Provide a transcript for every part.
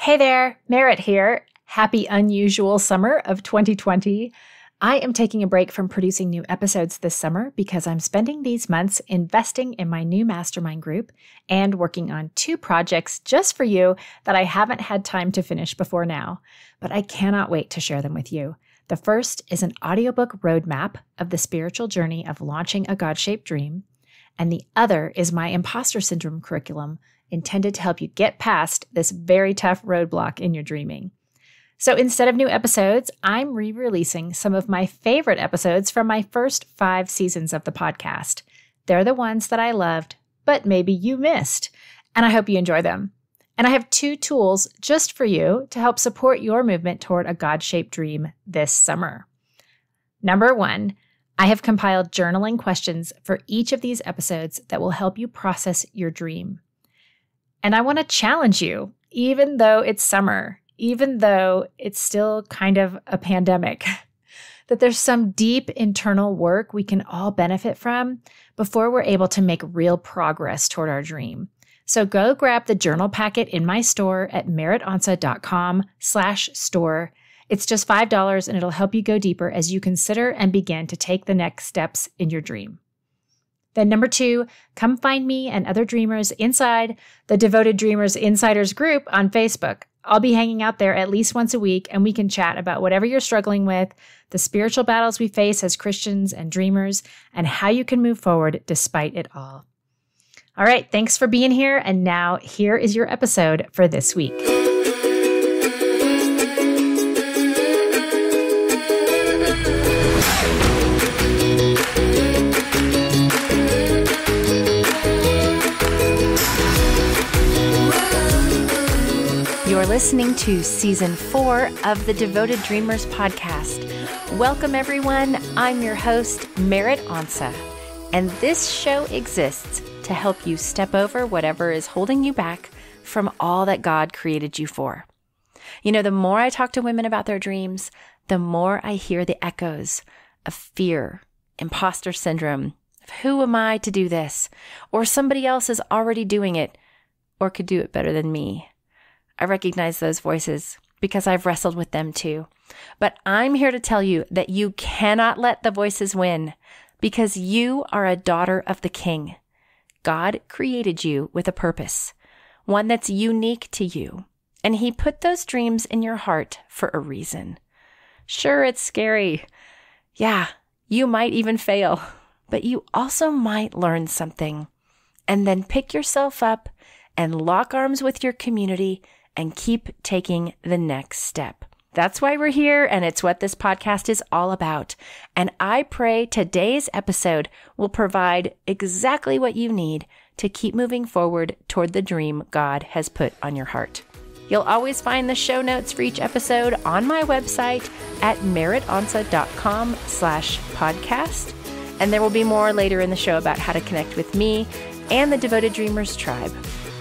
Hey there, Merritt here. Happy unusual summer of 2020. I am taking a break from producing new episodes this summer because I'm spending these months investing in my new mastermind group and working on 2 projects just for you that I haven't had time to finish before now, but I cannot wait to share them with you. The first is an audiobook roadmap of the spiritual journey of launching a God-shaped dream, and the other is my imposter syndrome curriculum intended to help you get past this very tough roadblock in your dreaming. So instead of new episodes, I'm re-releasing some of my favorite episodes from my first 5 seasons of the podcast. They're the ones that I loved, but maybe you missed, and I hope you enjoy them. And I have 2 tools just for you to help support your movement toward a God-shaped dream this summer. Number 1, I have compiled journaling questions for each of these episodes that will help you process your dream. And I want to challenge you, even though it's summer, even though it's still kind of a pandemic, that there's some deep internal work we can all benefit from before we're able to make real progress toward our dream. So go grab the journal packet in my store at merrittonsa.com/store. It's just $5 and it'll help you go deeper as you consider and begin to take the next steps in your dream. Then number 2, come find me and other dreamers inside the Devoted Dreamers Insiders group on Facebook. I'll be hanging out there at least once a week, and we can chat about whatever you're struggling with, the spiritual battles we face as Christians and dreamers, and how you can move forward despite it all. All right, thanks for being here, and now here is your episode for this week. You're listening to Season 4 of the Devoted Dreamers podcast. Welcome, everyone. I'm your host, Merritt Onsa, and this show exists to help you step over whatever is holding you back from all that God created you for. You know, the more I talk to women about their dreams, the more I hear the echoes of fear, imposter syndrome, of who am I to do this, or somebody else is already doing it, or could do it better than me. I recognize those voices because I've wrestled with them too. But I'm here to tell you that you cannot let the voices win because you are a daughter of the King. God created you with a purpose, one that's unique to you, and He put those dreams in your heart for a reason. Sure, it's scary. Yeah, you might even fail, but you also might learn something and then pick yourself up and lock arms with your community and keep taking the next step. That's why we're here, and it's what this podcast is all about. And I pray today's episode will provide exactly what you need to keep moving forward toward the dream God has put on your heart. You'll always find the show notes for each episode on my website at merrittonsa.com/podcast. And there will be more later in the show about how to connect with me and the Devoted Dreamers tribe.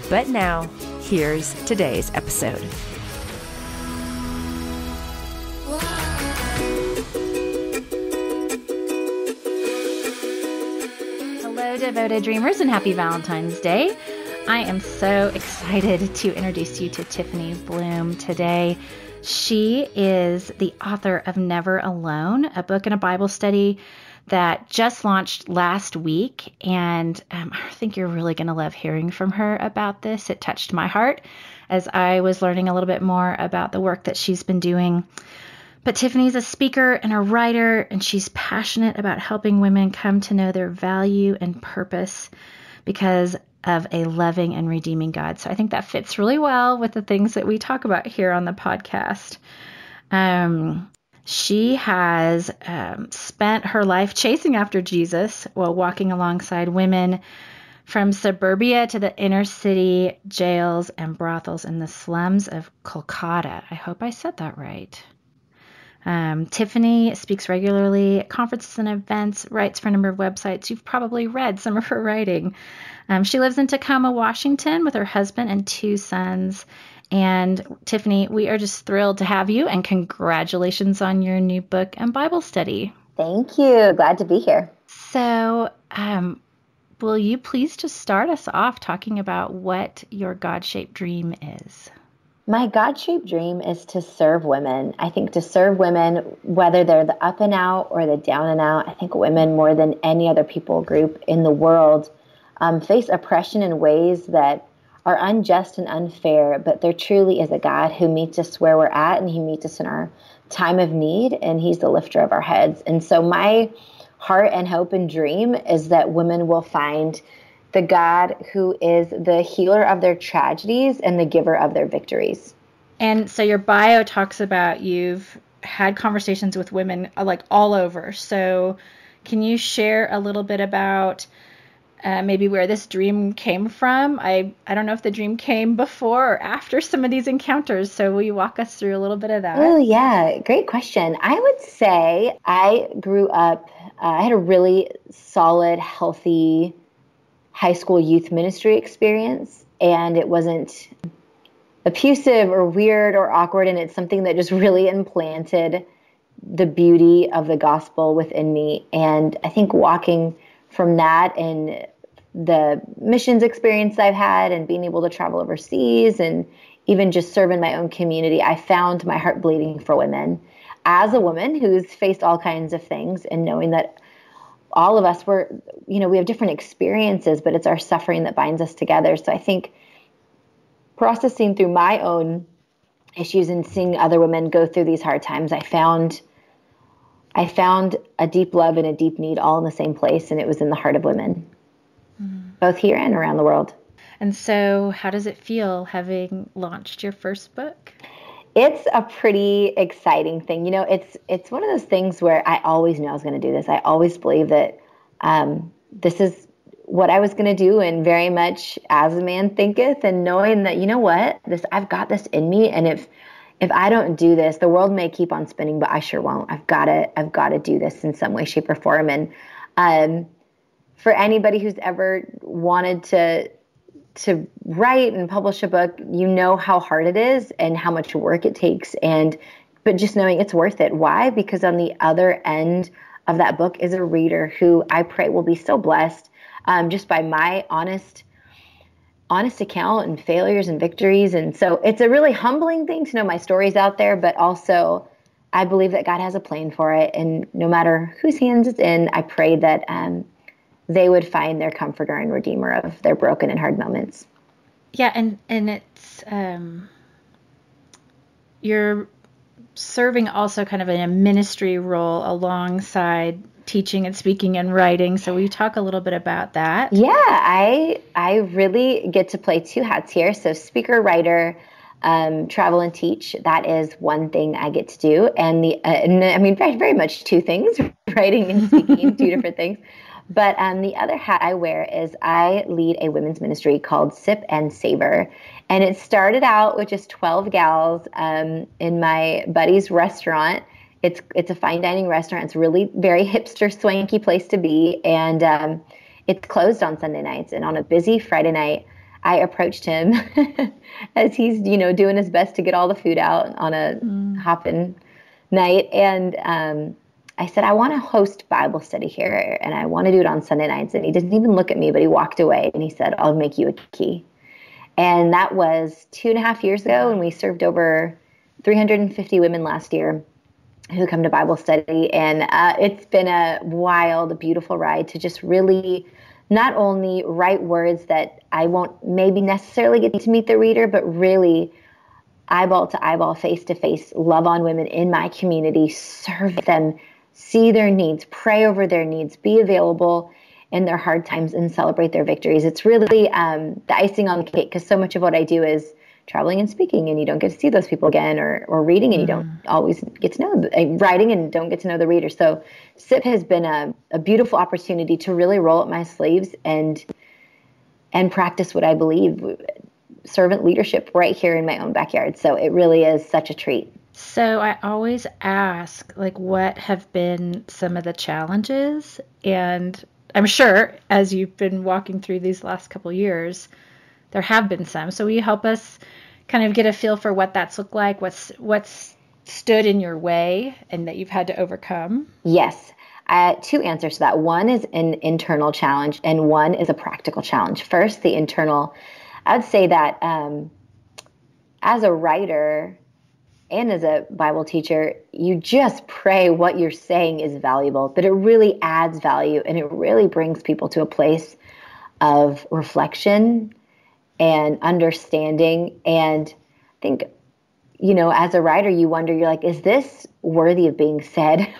But now, here's today's episode. Hello, Devoted Dreamers, and happy Valentine's Day. I am so excited to introduce you to Tiffany Bluhm today. She is the author of Never Alone, a book and a Bible study that just launched last week, and I think you're really going to love hearing from her about this. It touched my heart as I was learning a little bit more about the work that she's been doing. But Tiffany's a speaker and a writer, and she's passionate about helping women come to know their value and purpose because of a loving and redeeming God. So I think that fits really well with the things that we talk about here on the podcast. She has spent her life chasing after Jesus while walking alongside women from suburbia to the inner city jails and brothels in the slums of Kolkata. I hope I said that right. Tiffany speaks regularly at conferences and events, writes for a number of websites. You've probably read some of her writing. She lives in Tacoma, Washington with her husband and 2 sons. And Tiffany, we are just thrilled to have you, and congratulations on your new book and Bible study. Thank you. Glad to be here. So, will you please just start us off talking about what your God-shaped dream is? My God-shaped dream is to serve women. I think to serve women, whether they're the up and out or the down and out, I think women more than any other people group in the world face oppression in ways that are unjust and unfair, but there truly is a God who meets us where we're at, and he meets us in our time of need, and he's the lifter of our heads. And so my heart and hope and dream is that women will find the God who is the healer of their tragedies and the giver of their victories. And so your bio talks about you've had conversations with women like all over. So can you share a little bit about maybe where this dream came from? I don't know if the dream came before or after some of these encounters. So will you walk us through a little bit of that? Oh, yeah. Great question. I would say I grew up, I had a really solid, healthy high school youth ministry experience, and it wasn't abusive or weird or awkward, and it's something that just really implanted the beauty of the gospel within me. And I think walking from that and the missions experience I've had and being able to travel overseas and even just serve in my own community, I found my heart bleeding for women. As a woman who's faced all kinds of things, and knowing that all of us we have different experiences, but it's our suffering that binds us together. So I think processing through my own issues and seeing other women go through these hard times, I found a deep love and a deep need all in the same place, and it was in the heart of women, both here and around the world. And so how does it feel having launched your first book? It's a pretty exciting thing. It's one of those things where I always knew I was going to do this. I always believed that this is what I was going to do, and very much as a man thinketh, and knowing that, I've got this in me, and if I don't do this, the world may keep on spinning, but I sure won't. I've got to do this in some way, shape, or form. And for anybody who's ever wanted to write and publish a book, you know how hard it is and how much work it takes. But just knowing it's worth it. Why? Because on the other end of that book is a reader who I pray will be so blessed just by my honest account and failures and victories. And so it's a really humbling thing to know my story's out there, but also I believe that God has a plan for it. And no matter whose hands it's in, I pray that they would find their comforter and redeemer of their broken and hard moments. Yeah, and it's you're serving also kind of in a ministry role alongside teaching and speaking and writing. So will you talk a little bit about that? Yeah, I really get to play two hats here. So speaker, writer, travel and teach. That is one thing I get to do. And very, very much two things, writing and speaking, two different things. But the other hat I wear is I lead a women's ministry called Sip and Savor. And it started out with just 12 gals in my buddy's restaurant. It's a fine dining restaurant. It's really very hipster, swanky place to be. And it's closed on Sunday nights. And on a busy Friday night, I approached him as he's, doing his best to get all the food out on a hopping night. And I said, I want to host Bible study here, and I want to do it on Sunday nights. And he didn't even look at me, but he walked away and he said, I'll make you a key. And that was 2.5 years ago, and we served over 350 women last year who come to Bible study. And it's been a wild, beautiful ride to just really not only write words that I won't maybe necessarily get to meet the reader, but really eyeball to eyeball, face to face, love on women in my community, serve them, see their needs, pray over their needs, be available in their hard times, and celebrate their victories. It's really the icing on the cake, because so much of what I do is traveling and speaking, and you don't get to see those people again, or reading, and you don't always get to know, writing and don't get to know the reader. So SIP has been a beautiful opportunity to really roll up my sleeves and practice what I believe, servant leadership, right here in my own backyard. So it really is such a treat. So I always ask, what have been some of the challenges? And I'm sure as you've been walking through these last couple years, there have been some. So will you help us kind of get a feel for what that's looked like? What's stood in your way and that you've had to overcome? Yes. Two answers to that. One is an internal challenge, and one is a practical challenge. First, the internal, I would say that as a writer and as a Bible teacher, you just pray what you're saying is valuable, that it really adds value and it really brings people to a place of reflection and understanding. And I think, as a writer, you wonder, you're like, is this worthy of being said?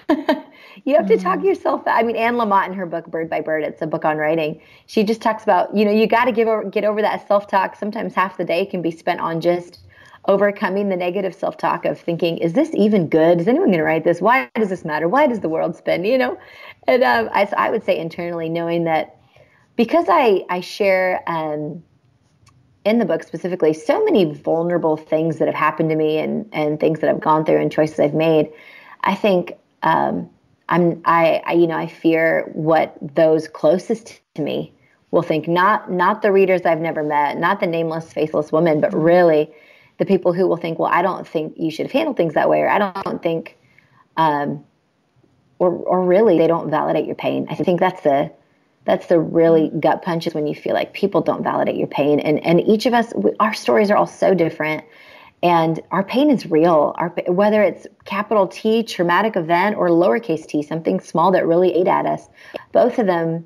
You have to talk yourself. I mean, Anne Lamott in her book, Bird by Bird, it's a book on writing. She just talks about, you got to get over that self-talk. Sometimes half the day can be spent on just overcoming the negative self-talk of thinking, is this even good? Is anyone going to write this? Why does this matter? Why does the world spin? And I would say internally, knowing that because I share in the book specifically so many vulnerable things that have happened to me and things that I've gone through and choices I've made, I think I fear what those closest to me will think. Not the readers I've never met, not the nameless, faceless woman, but really the people who will think, well, I don't think you should have handled things that way, or I don't think, or really they don't validate your pain. I think that's the really gut punch, is when you feel like people don't validate your pain. And each of us, our stories are all so different. And our pain is real, whether it's capital T, traumatic event, or lowercase t, something small that really ate at us. Both of them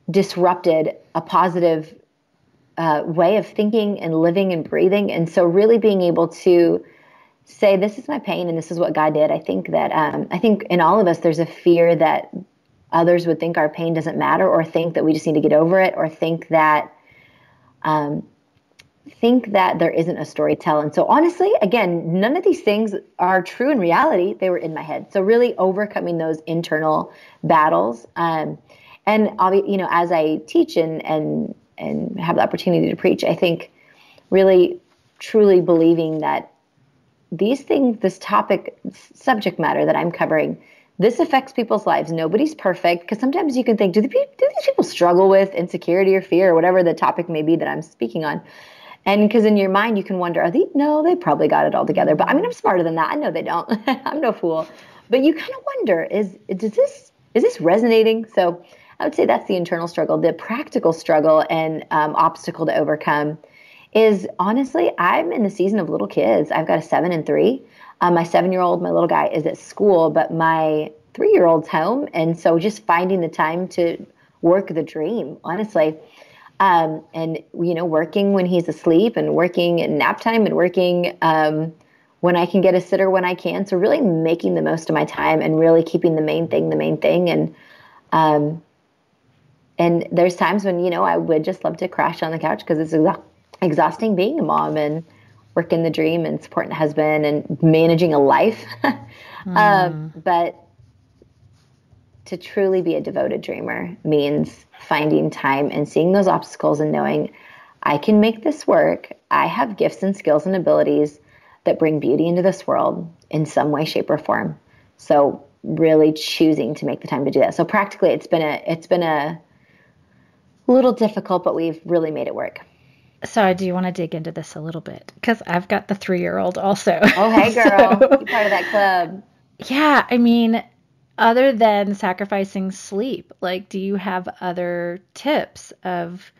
disrupted a positive way of thinking and living and breathing. And so really being able to say, this is my pain and this is what God did. I think in all of us, there's a fear that others would think our pain doesn't matter, or think that we just need to get over it, or think that there isn't a story to tell. And so honestly, again, none of these things are true in reality. They were in my head. So really overcoming those internal battles. And as I teach and have the opportunity to preach, I think really truly believing that these things, this topic, subject matter that I'm covering, this affects people's lives. Nobody's perfect, because sometimes you can think, do these people struggle with insecurity or fear or whatever the topic may be that I'm speaking on? And because in your mind you can wonder, no, they probably got it all together. But I mean, I'm smarter than that. I know they don't. I'm no fool. But you kind of wonder, is this resonating? So I would say that's the internal struggle. The practical struggle and obstacle to overcome is, honestly, I'm in the season of little kids. I've got a 7 and 3. My 7-year-old, my little guy, is at school, but my 3-year-old's home. And so just finding the time to work the dream, honestly. And, working when he's asleep, and working at nap time, and working when I can get a sitter when I can. So really making the most of my time and really keeping the main thing. And there's times when, I would just love to crash on the couch, because it's exhausting being a mom and working the dream and supporting a husband and managing a life. But to truly be a devoted dreamer means finding time and seeing those obstacles and knowing I can make this work. I have gifts and skills and abilities that bring beauty into this world in some way, shape, or form. So really choosing to make the time to do that. So practically it's been a little difficult, but we've really made it work. So I do want to dig into this a little bit, because I've got the 3-year-old also. Oh, hey, girl. You're part of that club. Yeah. I mean, other than sacrificing sleep, do you have other tips of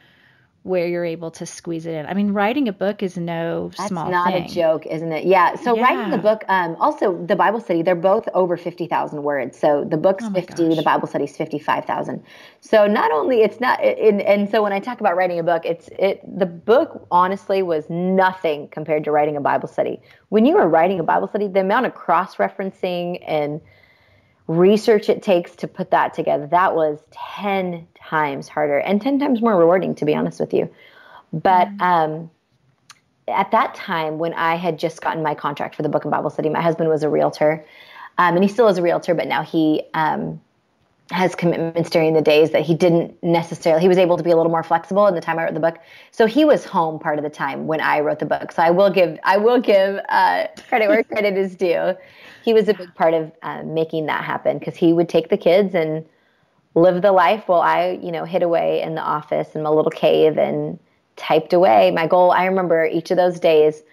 where you're able to squeeze it in? I mean, writing a book is no small thing. That's not a joke, isn't it? Yeah. So writing the book, also the Bible study, they're both over 50,000 words. So the book's 50, the Bible study's 55,000. So not only it's not, and so when I talk about writing a book, the book honestly was nothing compared to writing a Bible study. When you are writing a Bible study, the amount of cross-referencing and research it takes to put that together, that was 10 times harder and 10 times more rewarding, to be honest with you. But at that time, when I had just gotten my contract for the book and Bible study, my husband was a realtor, and he still is a realtor, but now he has commitments during the days that he didn't necessarily. He was able to be a little more flexible in the time I wrote the book. So he was home part of the time when I wrote the book. So I will give credit where credit is due. He was a big part of making that happen, because he would take the kids and live the life while I, hid away in the office in my little cave and typed away. My goal, I remember each of those days,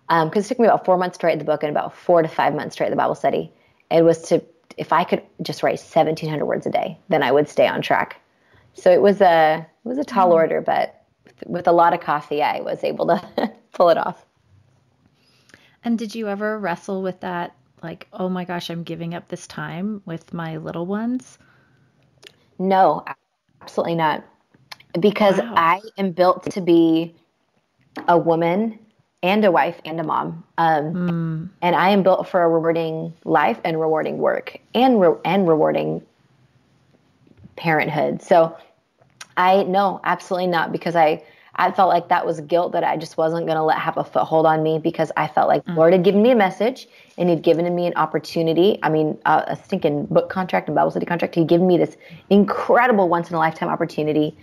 because it took me about 4 months to write the book and about 4 to 5 months to write the Bible study. It was if I could just write 1,700 words a day, then I would stay on track. So it was a tall order, but with a lot of coffee, I was able to pull it off. And did you ever wrestle with that? Like, oh my gosh, I'm giving up this time with my little ones? No, absolutely not. Because Wow. I am built to be a woman and a wife and a mom. And I am built for a rewarding life and rewarding work and rewarding parenthood. So no, absolutely not, because I felt like that was guilt that I just wasn't going to let have a foothold on me, because I felt like the Lord had given me a message and he'd given me an opportunity. I mean, a stinking book contract and Bible study contract. He'd given me this incredible once in a lifetime opportunity.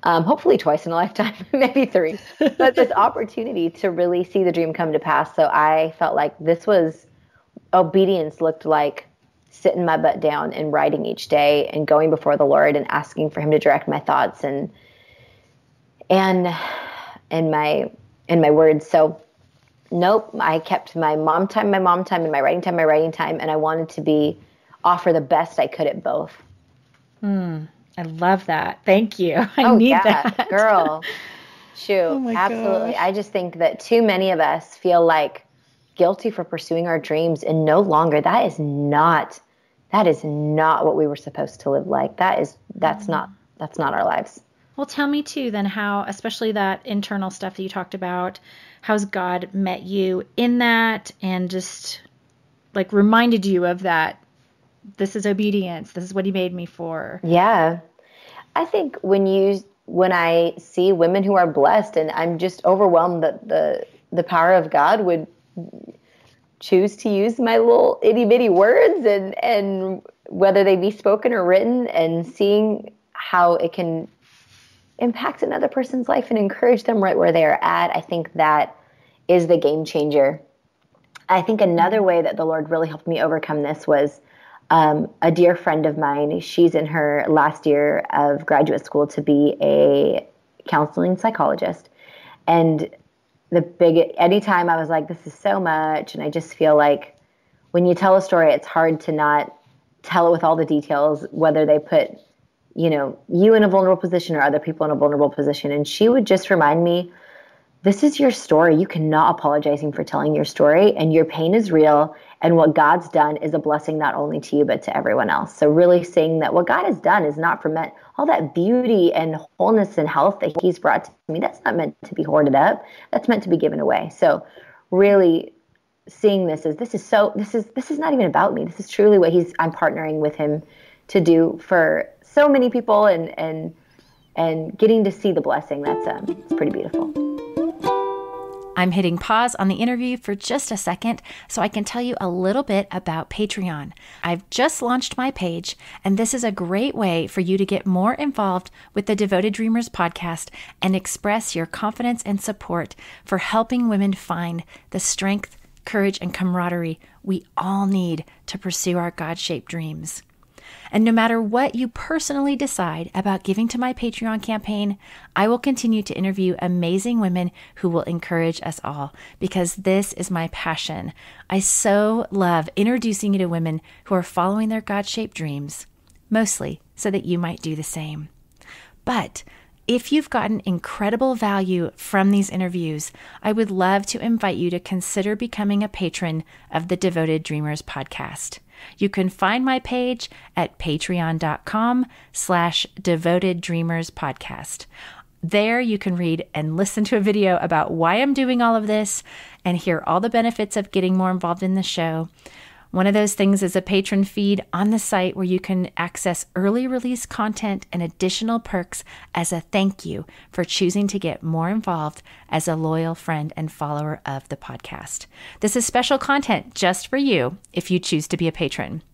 Hopefully twice in a lifetime, maybe three, but this opportunity to really see the dream come to pass. So I felt like obedience looked like sitting my butt down and writing each day and going before the Lord and asking for him to direct my thoughts and my words. So nope, I kept my mom time, and my writing time. And I wanted to offer the best I could at both. I love that. Thank you. I need that. Girl. Shoot. Oh my Absolutely. gosh. I just think that too many of us feel like guilty for pursuing our dreams, and no longer. That is not what we were supposed to live like. That's not our lives. Well, tell me too, then, how, especially that internal stuff that you talked about, how's God met you in that and just like reminded you of that? This is obedience. This is what he made me for. Yeah. I think when I see women who are blessed, and I'm just overwhelmed that the power of God would choose to use my little itty bitty words, and whether they be spoken or written, and seeing how it can impact another person's life and encourage them right where they are at. I think that is the game changer. I think another way that the Lord really helped me overcome this was a dear friend of mine. She's in her last year of graduate school to be a counseling psychologist. And anytime I was like, this is so much. And I just feel like when you tell a story, it's hard to not tell it with all the details, whether they put, you in a vulnerable position or other people in a vulnerable position. And she would just remind me, this is your story. You cannot apologize for telling your story, and your pain is real. And what God's done is a blessing not only to you, but to everyone else. So really saying that what God has done is not for meant, all that beauty and wholeness and health that he's brought to me, that's not meant to be hoarded up. That's meant to be given away. So really seeing this is not even about me. This is truly what I'm partnering with him to do for so many people, and getting to see the blessing. It's pretty beautiful. I'm hitting pause on the interview for just a second so I can tell you a little bit about Patreon. I've just launched my page, and this is a great way for you to get more involved with the Devoted Dreamers podcast and express your confidence and support for helping women find the strength, courage, and camaraderie we all need to pursue our God-shaped dreams. And no matter what you personally decide about giving to my Patreon campaign, I will continue to interview amazing women who will encourage us all, because this is my passion. I so love introducing you to women who are following their God-shaped dreams, mostly so that you might do the same. But if you've gotten incredible value from these interviews, I would love to invite you to consider becoming a patron of the Devoted Dreamers podcast. You can find my page at patreon.com/Devoted Dreamers podcast. There you can read and listen to a video about why I'm doing all of this and hear all the benefits of getting more involved in the show. One of those things is a patron feed on the site where you can access early release content and additional perks as a thank you for choosing to get more involved as a loyal friend and follower of the podcast. This is special content just for you if you choose to be a patron.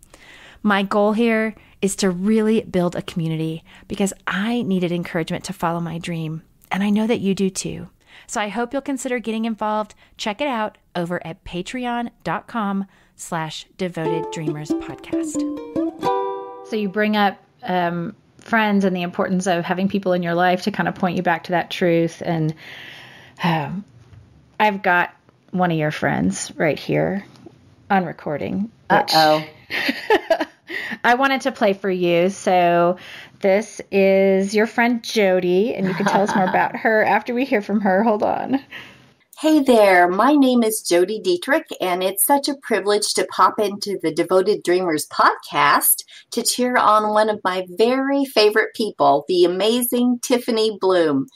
My goal here is to really build a community because I needed encouragement to follow my dream, and I know that you do too. So I hope you'll consider getting involved. Check it out over at patreon.com/Devoted Dreamers podcast. So you bring up friends and the importance of having people in your life to kind of point you back to that truth. And I've got one of your friends right here on recording. Uh-oh. I wanted to play for you. So this is your friend Jody, and you can tell us more about her after we hear from her. Hold on. Hey there, my name is Jody Dietrich, and it's such a privilege to pop into the Devoted Dreamers podcast to cheer on one of my very favorite people, the amazing Tiffany Bluhm.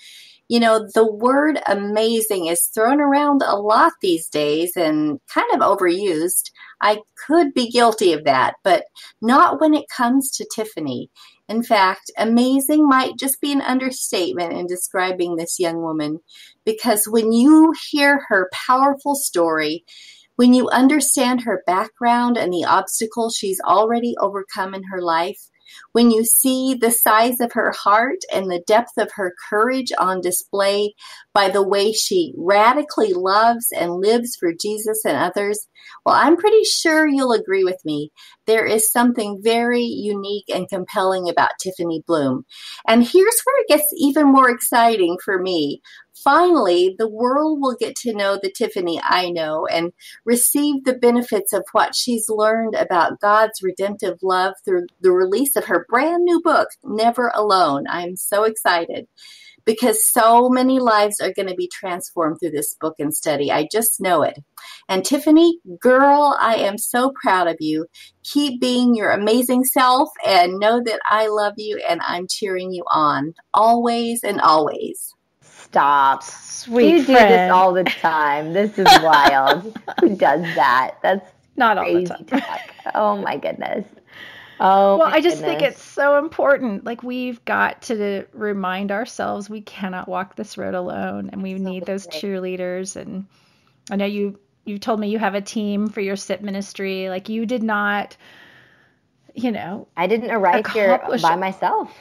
You know, the word amazing is thrown around a lot these days and kind of overused. I could be guilty of that, but not when it comes to Tiffany. In fact, amazing might just be an understatement in describing this young woman because when you hear her powerful story, when you understand her background and the obstacles she's already overcome in her life, when you see the size of her heart and the depth of her courage on display by the way she radically loves and lives for Jesus and others, well, I'm pretty sure you'll agree with me. There is something very unique and compelling about Tiffany Bluhm. And here's where it gets even more exciting for me. Finally, the world will get to know the Tiffany I know and receive the benefits of what she's learned about God's redemptive love through the release of her brand new book, Never Alone. I'm so excited because so many lives are going to be transformed through this book and study. I just know it. And Tiffany, girl, I am so proud of you. Keep being your amazing self and know that I love you and I'm cheering you on always and always. Stop. Sweet You friend. do this all the time. This is wild. Who does that? That's Not all the crazy time. talk. Oh my goodness. Oh, Well, my I just think goodness. it's so important. Like, we've got to remind ourselves we cannot walk this road alone, and we need those cheerleaders. And I know you told me you have a team for your SIP ministry. Like, you did not, I didn't arrive here accomplish by myself.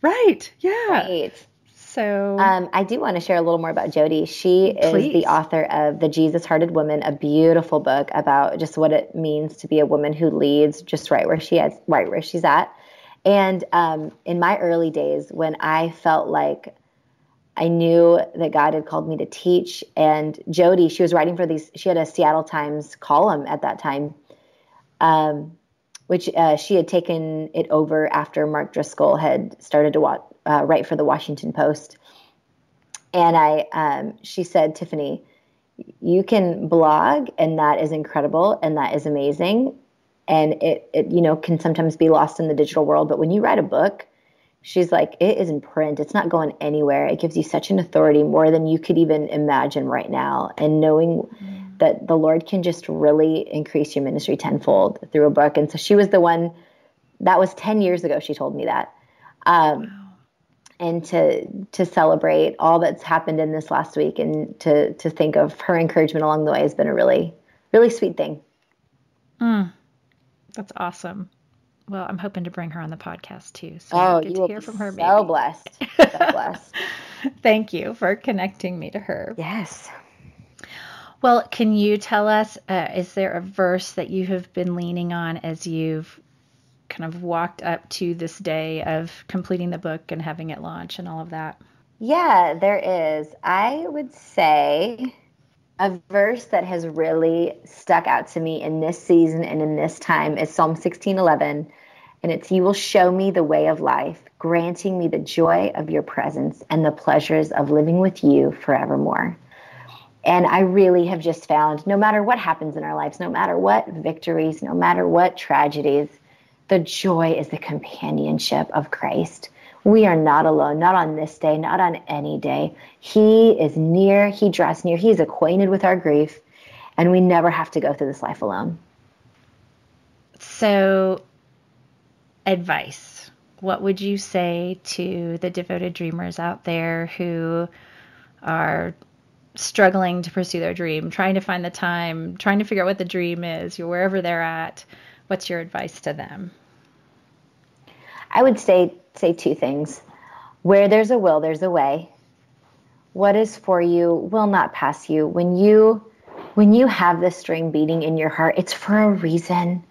right. Yeah. Right. So, I do want to share a little more about Jody. She is Please. the author of The Jesus Hearted Woman, a beautiful book about just what it means to be a woman who leads just right where she's at. And in my early days, when I felt like I knew that God had called me to teach, and Jody, she was writing for she had a Seattle Times column at that time, which she had taken it over after Mark Driscoll had started to write for the Washington Post. And she said, Tiffany, you can blog, and that is incredible, and that is amazing, and it can sometimes be lost in the digital world. But when you write a book, she's like, it is in print. It's not going anywhere. It gives you such an authority, more than you could even imagine right now. And knowing that the Lord can just really increase your ministry tenfold through a book. And so she was the one. That was 10 years ago. She told me that. And to celebrate all that's happened in this last week, and to think of her encouragement along the way has been a really, really sweet thing. that's awesome. Well, I'm hoping to bring her on the podcast too. So You get will to hear be from her. so Maybe. blessed. So blessed. Thank you for connecting me to her. Yes. Well, can you tell us, is there a verse that you have been leaning on as you've kind of walked up to this day of completing the book and having it launch and all of that? Yeah, there is. I would say a verse that has really stuck out to me in this season and in this time is Psalm 16:11, and it's, "You will show me the way of life, granting me the joy of your presence and the pleasures of living with you forevermore." And I really have just found, no matter what happens in our lives, no matter what victories, no matter what tragedies, the joy is the companionship of Christ. We are not alone, not on this day, not on any day. He is near, he draws near, he's acquainted with our grief, and we never have to go through this life alone. So, advice. What would you say to the devoted dreamers out there who are struggling to pursue their dream, trying to find the time, trying to figure out what the dream is, wherever they're at? What's your advice to them? I would say two things. Where there's a will, there's a way. What is for you will not pass you. When you have this string beating in your heart, it's for a reason.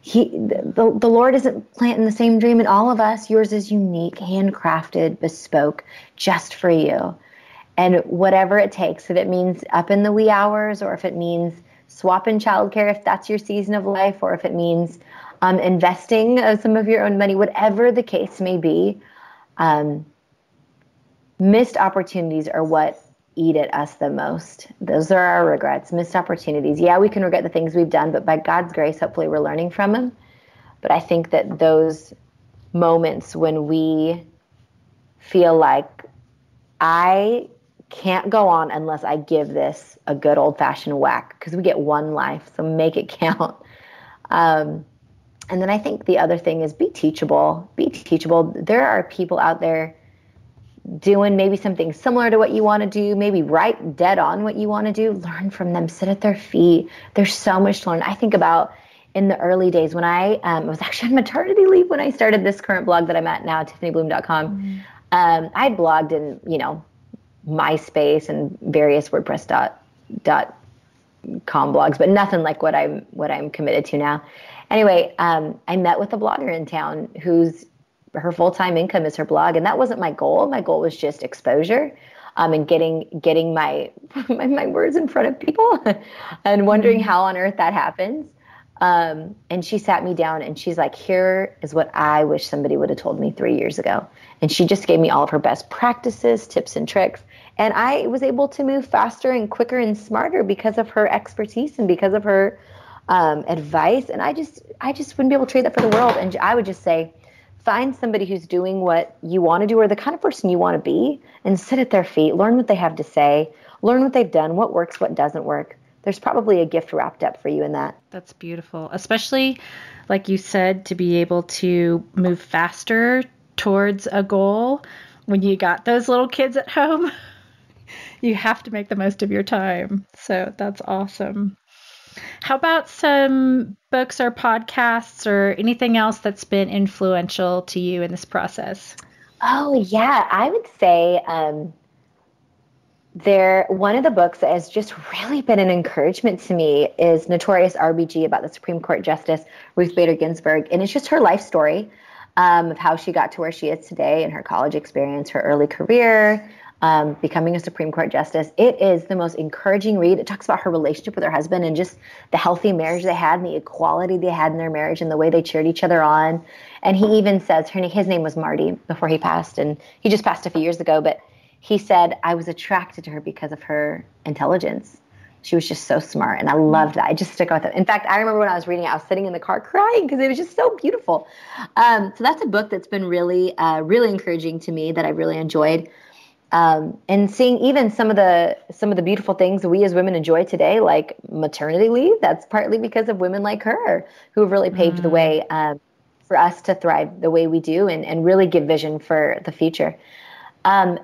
The Lord isn't planting the same dream in all of us. Yours is unique, handcrafted, bespoke, just for you. And whatever it takes, if it means up in the wee hours, or if it means swapping childcare, if that's your season of life, or if it means investing some of your own money, whatever the case may be, missed opportunities are what eat at us the most. Those are our regrets, missed opportunities. Yeah, we can regret the things we've done, but by God's grace, hopefully we're learning from them. But I think that those moments when we feel like I can't go on unless I give this a good old-fashioned whack, because we get one life, so make it count. And then I think the other thing is be teachable. Be teachable. There are people out there doing maybe something similar to what you want to do, maybe right dead on what you want to do. Learn from them. Sit at their feet. There's so much to learn. I think about in the early days when I was actually on maternity leave when I started this current blog that I'm at now, TiffanyBluhm.com. Mm-hmm. I had blogged in, MySpace and various WordPress.com blogs, but nothing like what I'm committed to now. Anyway, I met with a blogger in town whose her full-time income is her blog, and that wasn't my goal. My goal was just exposure, and getting my my words in front of people, and wondering how on earth that happens. And she sat me down and she's like, here is what I wish somebody would have told me 3 years ago. And she just gave me all of her best practices, tips and tricks. And I was able to move faster and quicker and smarter because of her expertise and because of her advice. And I just wouldn't be able to trade that for the world. And I would just say, find somebody who's doing what you want to do or the kind of person you want to be, and sit at their feet, learn what they have to say, learn what they've done, what works, what doesn't work. There's probably a gift wrapped up for you in that. That's beautiful. Especially, like you said, to be able to move faster towards a goal when you got those little kids at home. You have to make the most of your time. So that's awesome. How about some books or podcasts or anything else that's been influential to you in this process? Oh, yeah. I would say one of the books that has just really been an encouragement to me is Notorious RBG, about the Supreme Court Justice Ruth Bader Ginsburg. And it's just her life story of how she got to where she is today, and her college experience, her early career, becoming a Supreme Court justice. It is the most encouraging read. It talks about her relationship with her husband and just the healthy marriage they had and the equality they had in their marriage and the way they cheered each other on. And he even says, his name was Marty before he passed, and he just passed a few years ago, but he said, I was attracted to her because of her intelligence. She was just so smart, and I loved that. I just stuck with it. In fact, I remember when I was reading it, I was sitting in the car crying because it was just so beautiful. So that's a book that's been really, really encouraging to me, that I really enjoyed. And seeing even some of the beautiful things that we as women enjoy today, like maternity leave, that's partly because of women like her who have really paved the way for us to thrive the way we do, and really give vision for the future. A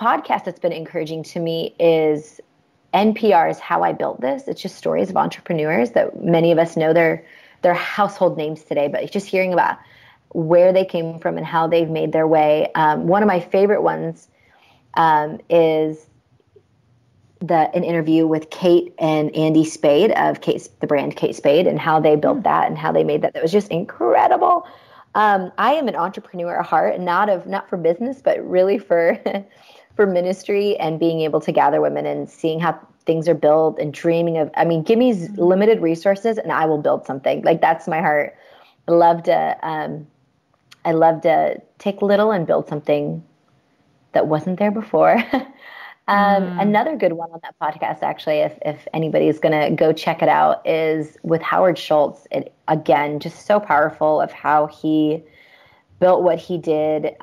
podcast that's been encouraging to me is NPR's How I Built This. It's just stories of entrepreneurs that many of us know their household names today, but just hearing about where they came from and how they've made their way. One of my favorite ones is an interview with Kate and Andy Spade of the brand Kate Spade, and how they built that and how they made that. That was just incredible. I am an entrepreneur at heart, and not for business, but really for for ministry, and being able to gather women and seeing how things are built, and dreaming of, give me limited resources and I will build something. Like, that's my heart. I love to take little and build something that wasn't there before. Another good one on that podcast, actually, if anybody's going to go check it out, is with Howard Schultz. It, again, just so powerful of how he built what he did,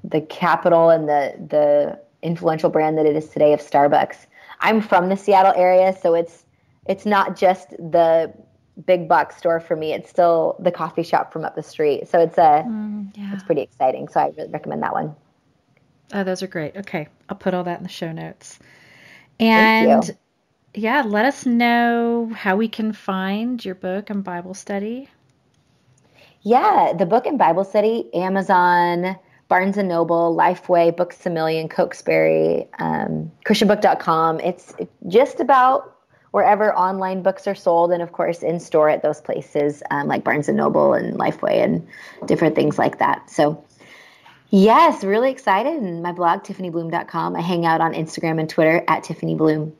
the capital and the influential brand that it is today of Starbucks. I'm from the Seattle area, so it's not just the big box store for me. It's still the coffee shop from up the street. So it's pretty exciting. So I really recommend that one. Oh, those are great. Okay. I'll put all that in the show notes. And yeah, let us know how we can find your book and Bible study. Yeah, the book and Bible study, Amazon, Barnes & Noble, Lifeway, Books A Million, Cokesbury, Christianbook.com. It's just about wherever online books are sold, and of course in store at those places like Barnes & Noble and Lifeway and different things like that. So yes, really excited. And my blog, TiffanyBluhm.com. I hang out on Instagram and Twitter at Tiffany Bluhm.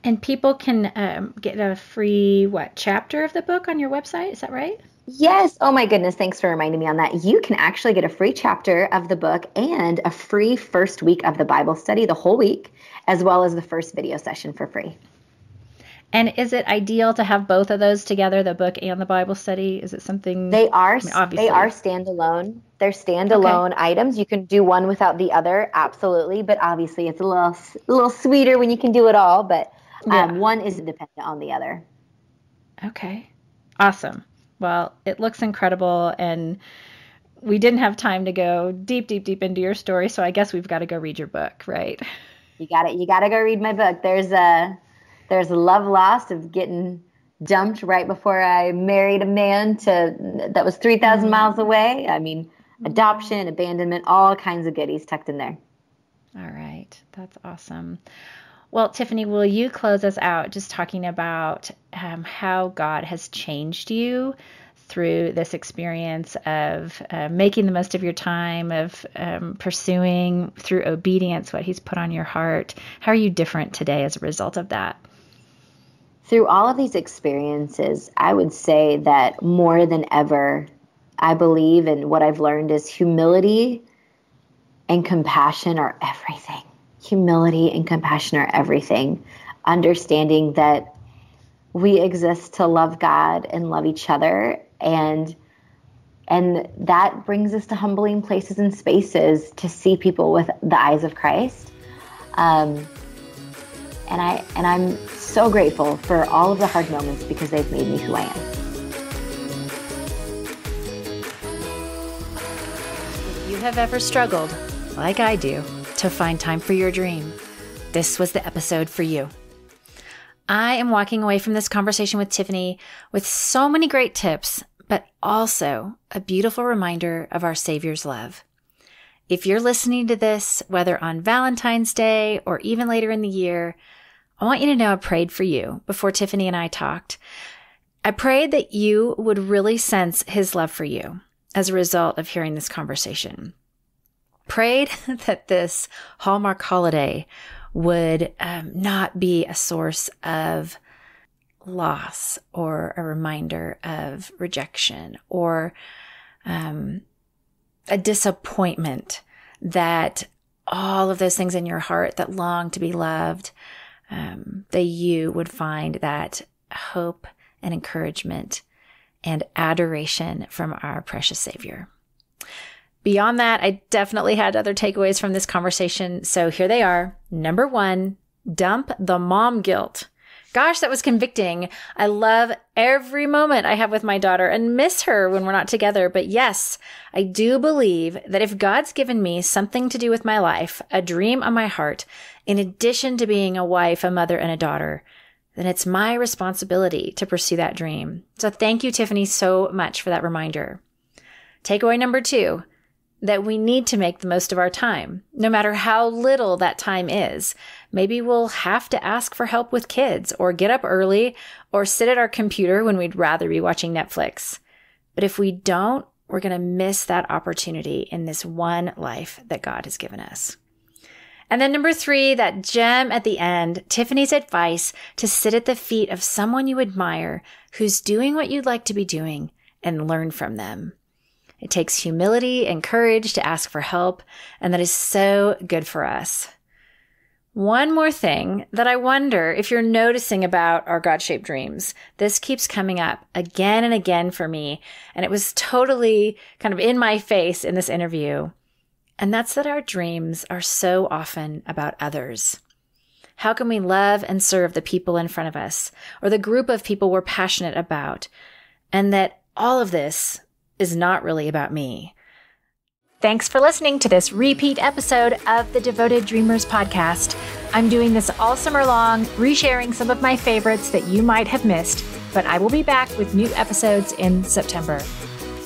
And people can get a free, chapter of the book on your website? Is that right? Yes. Oh my goodness. Thanks for reminding me on that. You can actually get a free chapter of the book and a free first week of the Bible study, the whole week, as well as the first video session for free. And is it ideal to have both of those together, the book and the Bible study? Is it something? They are, obviously. they are standalone. They're standalone items. You can do one without the other, absolutely. But obviously, it's a little sweeter when you can do it all. But one is dependent on the other. Okay, awesome. Well, it looks incredible, and we didn't have time to go deep into your story, so I guess we've got to go read your book, right? You got it. You got to go read my book. There's a love lost of getting dumped right before I married a man that was 3,000 miles away. I mean, adoption, abandonment, all kinds of goodies tucked in there. All right, that's awesome. Well, Tiffany, will you close us out just talking about how God has changed you through this experience of making the most of your time, of pursuing through obedience what He's put on your heart? How are you different today as a result of that? Through all of these experiences, I would say that more than ever, I believe, and what I've learned is humility and compassion are everything. Humility and compassion are everything. Understanding that we exist to love God and love each other, and that brings us to humbling places and spaces to see people with the eyes of Christ. And I'm so grateful for all of the hard moments because they've made me who I am. If you have ever struggled, like I do, to find time for your dream, this was the episode for you. I am walking away from this conversation with Tiffany with so many great tips, but also a beautiful reminder of our Savior's love. If you're listening to this, whether on Valentine's Day or even later in the year, I want you to know I prayed for you before Tiffany and I talked. I prayed that you would really sense His love for you as a result of hearing this conversation. Prayed that this Hallmark holiday would not be a source of loss or a reminder of rejection or a disappointment, that all of those things in your heart that long to be loved, that you would find that hope and encouragement and adoration from our precious Savior. Beyond that, I definitely had other takeaways from this conversation. So here they are. Number 1, dump the mom guilt. Gosh, that was convicting. I love every moment I have with my daughter and miss her when we're not together. But yes, I do believe that if God's given me something to do with my life, a dream on my heart, in addition to being a wife, a mother, and a daughter, then it's my responsibility to pursue that dream. So thank you, Tiffany, so much for that reminder. Takeaway number 2. That we need to make the most of our time, no matter how little that time is. Maybe we'll have to ask for help with kids, or get up early, or sit at our computer when we'd rather be watching Netflix. But if we don't, we're going to miss that opportunity in this one life that God has given us. And then number 3, that gem at the end, Tiffany's advice to sit at the feet of someone you admire who's doing what you'd like to be doing and learn from them. It takes humility and courage to ask for help, and that is so good for us. One more thing that I wonder if you're noticing about our God-shaped dreams. This keeps coming up again and again for me, and it was totally kind of in my face in this interview. And that's that our dreams are so often about others. How can we love and serve the people in front of us, or the group of people we're passionate about, and that all of this is not really about me? Thanks for listening to this repeat episode of the Devoted Dreamers podcast. I'm doing this all summer long, resharing some of my favorites that you might have missed, but I will be back with new episodes in September.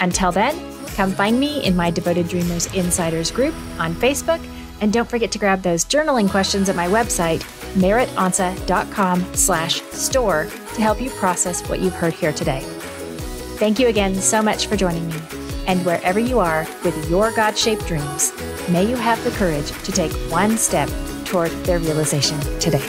Until then, come find me in my Devoted Dreamers Insiders group on Facebook, and don't forget to grab those journaling questions at my website, meritonsa.com/store, to help you process what you've heard here today. Thank you again so much for joining me. And wherever you are with your God-shaped dreams, may you have the courage to take one step toward their realization today.